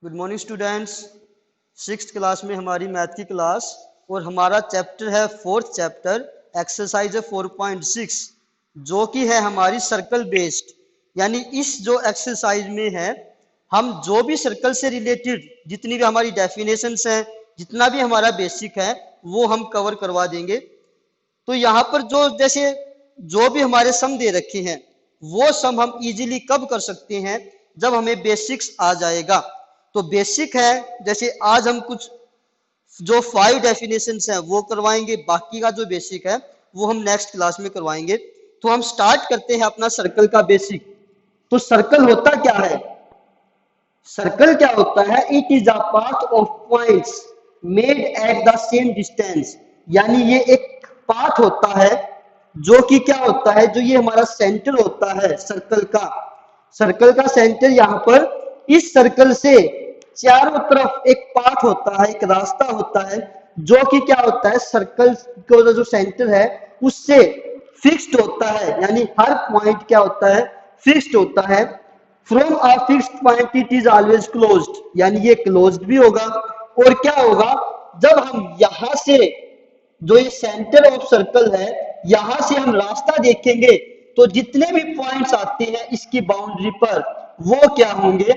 Good morning students. Sixth class में हमारी math की क्लास और हमारा चैप्टर है फोर्थ चैप्टर, एक्सरसाइज है 4.6 जो कि है हमारी सर्कल बेस्ड। यानी इस जो एक्सरसाइज में है हम जो भी सर्कल से रिलेटेड जितनी भी हमारी डेफिनेशंस हैं, जितना भी हमारा बेसिक है वो हम कवर करवा देंगे। तो यहाँ पर जैसे जो भी हमारे सम दे रखे हैं वो सम हम इजीली कब कर सकते हैं, जब हमें बेसिक्स आ जाएगा। तो बेसिक है, जैसे आज हम कुछ जो 5 डेफिनेशंस हैं वो करवाएंगे, बाकी का जो बेसिक है वो हम नेक्स्ट क्लास में करवाएंगे। तो हम स्टार्ट करते हैं अपना सर्कल का बेसिक। तो सर्कल होता क्या है? सर्कल क्या होता है? It is a path of points made at the same distance. यानी ये एक पाथ होता है जो कि क्या होता है, जो ये हमारा सेंटर होता है सर्कल का सेंटर यहाँ पर इस सर्कल से चारों तरफ एक पाथ होता है, एक रास्ता होता है जो कि क्या होता है, सर्कल का जो सेंटर है उससे फिक्स्ड होता है। यानी हर पॉइंट क्या होता है, फिक्स्ड होता है। From a fixed point it is always closed, यानी ये क्लोज्ड भी होगा। और क्या होगा, जब हम यहां से जो ये सेंटर ऑफ सर्कल है यहां से हम रास्ता देखेंगे तो जितने भी पॉइंट्स आते हैं इसकी बाउंड्री पर वो क्या होंगे,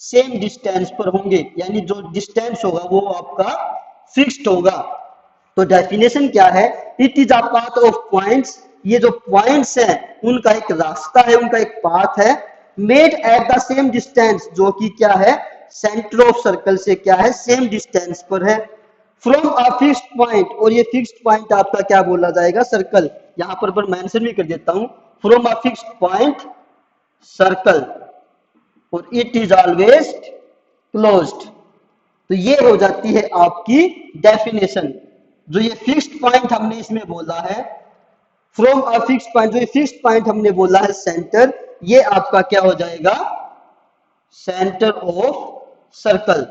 सेम डिस्टेंस पर होंगे। यानी जो डिस्टेंस होगा वो आपका फिक्स्ड होगा। तो डेफिनेशन क्या है? It is a path of points. ये जो पॉइंट्स हैं उनका एक रास्ता है, उनका एक पाथ है, made at the same distance, जो कि क्या है, सेंटर ऑफ सर्कल से क्या है, सेम डिस्टेंस पर है। फ्रॉम अ फिक्स्ड पॉइंट, और ये फिक्स्ड पॉइंट आपका क्या बोला जाएगा, सर्कल। यहां पर मेंशन भी कर देता हूं, from a fixed point circle और इट इज ऑलवेज क्लोज्ड। तो ये हो जाती है आपकी डेफिनेशन। जो ये फिक्स्ड पॉइंट हमने इसमें बोला है, फ्रॉम अ फिक्स्ड पॉइंट, जो ये फिक्स्ड पॉइंट हमने बोला है सेंटर, ये आपका क्या हो जाएगा, सेंटर ऑफ सर्कल।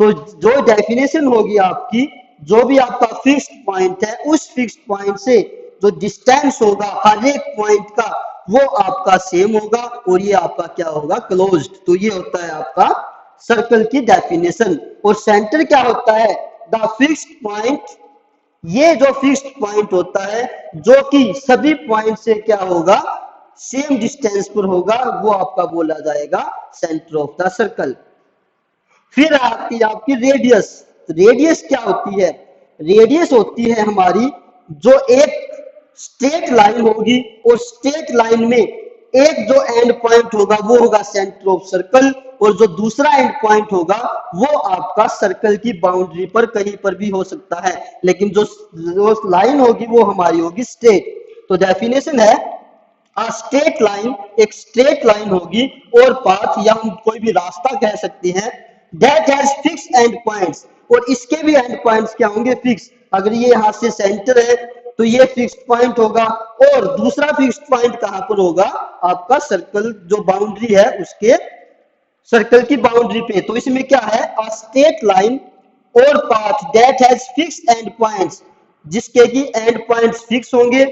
तो जो डेफिनेशन होगी आपकी, जो भी आपका फिक्स्ड पॉइंट है उस फिक्स्ड पॉइंट से जो डिस्टेंस होगा हर एक पॉइंट का वो आपका सेम होगा और ये आपका क्या होगा, क्लोज्ड। तो ये होता है आपका सर्कल की डेफिनेशन। और सेंटर क्या होता है, द फिक्स्ड पॉइंट। ये जो फिक्स्ड पॉइंट होता है जो कि सभी पॉइंट से क्या होगा, सेम डिस्टेंस पर होगा, वो आपका बोला जाएगा सेंटर ऑफ द सर्कल। फिर आती है आपकी रेडियस। रेडियस क्या होती है? रेडियस होती है हमारी जो एक स्ट्रेट लाइन होगी और स्ट्रेट लाइन में एक जो एंड पॉइंट होगा वो होगा सेंटर ऑफ सर्कल, और जो दूसरा एंड पॉइंट होगा वो आपका सर्कल की बाउंड्री पर कहीं पर भी हो सकता है, लेकिन जो लाइन होगी वो हमारी होगी स्ट्रेट। तो डेफिनेशन है, स्ट्रेट लाइन एक स्ट्रेट लाइन होगी और पाथ या हम कोई भी रास्ता कह सकते हैं, that has fix and points, और इसके भी एंड पॉइंट्स क्या होंगे, फिक्स। अगर ये यहां से सेंटर है तो ये फिक्स्ड पॉइंट होगा, और दूसरा फिक्स्ड पॉइंट कहां पर होगा, आपका सर्कल जो बाउंड्री है उसके सर्कल की बाउंड्री पे। तो इसमें क्या है, अ स्ट्रेट लाइन और path that has fix and points, जिसके की एंड पॉइंट्स फिक्स होंगे।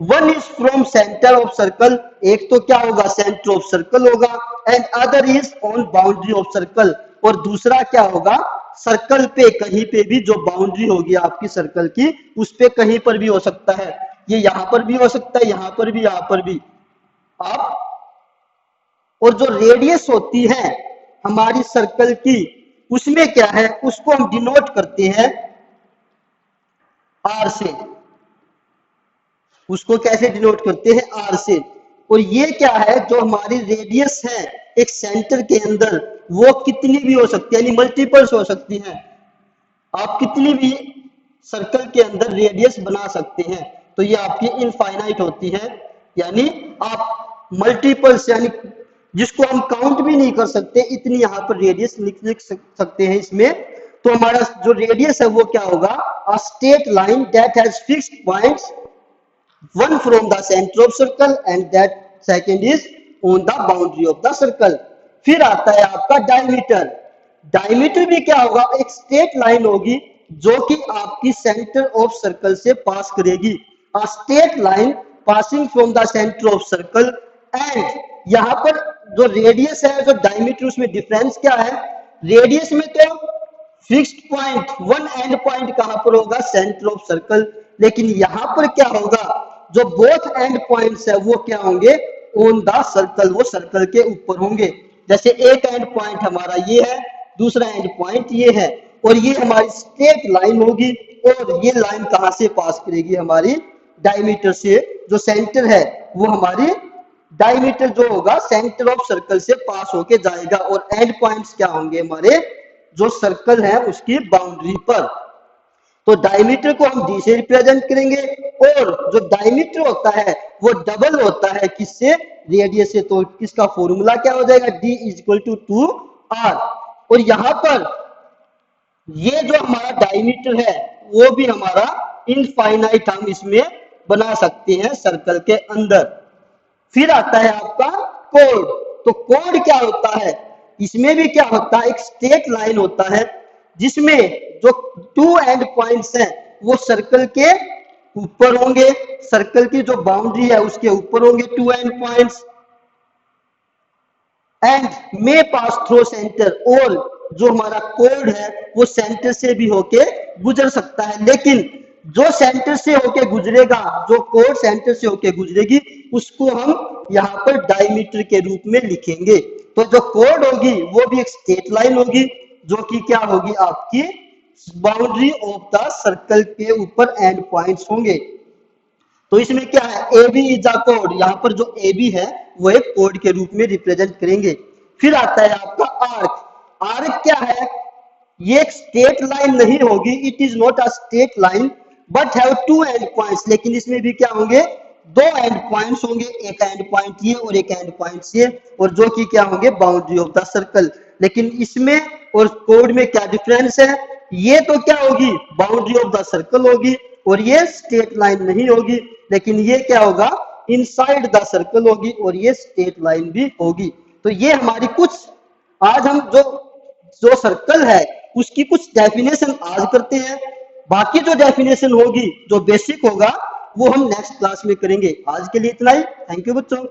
One is from centre of circle, एक तो क्या होगा, सेंटर ऑफ सर्कल होगा, and other is on boundary of circle, और दूसरा क्या होगा, सर्कल पे कहीं पे भी जो बाउंड्री होगी आपकी सर्कल की उस पे कहीं पर भी हो सकता है। ये यहां पर भी हो सकता है, यहां पर भी, यहां पर भी आप। और जो रेडियस होती है हमारी सर्कल की, उसमें क्या है, उसको हम डिनोट करते हैं आर से। उसको कैसे डिनोट करते हैं, आर से। और ये क्या है, जो हमारी रेडियस है एक सेंटर के अंदर, वो कितनी भी हो सकती है, यानी मल्टीपल्स हो सकती हैं। आप कितनी भी सर्कल के अंदर रेडियस बना सकते हैं, तो ये आपकी इनफाइनाइट होती है। यानी आप मल्टीपल्स, यानी जिसको हम काउंट भी नहीं कर सकते, इतनी यहाँ पर रेडियस लिख सकते हैं इसमें। तो हमारा जो रेडियस है वो क्या होगा, अ straight line that has fixed points, one from the center of circle and that second is on the boundary of the circle। फिर आता है आपका डायमीटर। डायमीटर भी क्या होगा, एक स्ट्रेट लाइन होगी जो कि आपकी सेंटर ऑफ सर्कल से पास करेगी। अ straight line passing from the centre of circle and यहाँ पर जो रेडियस है, जो डायमीटर, उसमें डिफरेंस क्या है? रेडियस में तो fixed point, one and point कहां पर होगा? Centre of circle. लेकिन यहां पर क्या होगा? जो बोथ एंड पॉइंट्स है वो क्या होंगे? ऑन द सर्कल, वो सर्कल के ऊपर होंगे। जैसे एक एंड पॉइंट हमारा ये है, दूसरा एंड पॉइंट ये है, और ये हमारी स्ट्रेट लाइन होगी, और ये लाइन कहां से पास करेगी? हमारी डायमीटर से। जो सेंटर है वो हमारी डायमीटर जो होगा सेंटर ऑफ सर्कल से पास होके जाएगा, और एंड पॉइंट्स क्या होंगे? हमारे जो सर्कल है उसकी बाउंड्री पर। तो डायमीटर को हम डी से रिप्रेजेंट करेंगे, और जो डायमीटर होता है वो डबल होता है किससे? रेडियस से। तो इसका फॉर्मूला क्या हो जाएगा? D is equal to 2R। और यहां पर ये जो हमारा डायमीटर है वो भी हमारा इनफाइनाइट हम इसमें बना सकते हैं सर्कल के अंदर। फिर आता है आपका कोड। तो कोड क्या होता है? इसमें भी क्या होता है? एक स्ट्रेट लाइन होता है जिसमें जो टू एंड पॉइंट्स हैं वो सर्कल के ऊपर होंगे, सर्कल की जो बाउंड्री है उसके ऊपर होंगे two end points, and may pass through centre. और जो हमारा कोड है वो सेंटर से भी होके गुजर सकता है, लेकिन जो सेंटर से होके गुजरेगा, जो कोड सेंटर से होके गुजरेगी, उसको हम यहाँ पर डायमीटर के रूप में लिखेंगे। तो जो कोड होगी वो भी एक स्ट्रेट लाइन होगी, जो कि क्या होगी? आपकी बाउंड्री ऑफ द सर्कल के ऊपर एंड पॉइंट्स होंगे। तो इसमें क्या है? ए बी इज अ कोड। यहाँ पर जो ए बी है वो एक कोड के रूप में रिप्रेजेंट करेंगे। फिर आता है आपका आर्क। आर्क क्या है? ये एक स्ट्रेट लाइन नहीं होगी, it is not a straight line but have two end points. लेकिन इसमें भी क्या होंगे? दो एंड पॉइंट्स होंगे, एक एंड पॉइंट ये और एक एंड पॉइंट ये, और जो कि क्या होंगे? Boundary of the circle. लेकिन इसमें और कोड में क्या डिफरेंस है? ये तो क्या होगी? बाउंड्री ऑफ द सर्कल होगी, और ये स्ट्रेट लाइन नहीं होगी। लेकिन ये क्या होगा? इनसाइड द सर्कल होगी, और ये स्ट्रेट लाइन भी होगी। तो ये हमारी कुछ, आज हम जो सर्कल है उसकी कुछ डेफिनेशन आज करते हैं। बाकी जो डेफिनेशन होगी, जो बेसिक होगा, वो हम नेक्स्ट क्लास में करेंगे। आज के लिए इतना ही। थैंक यू बच्चों।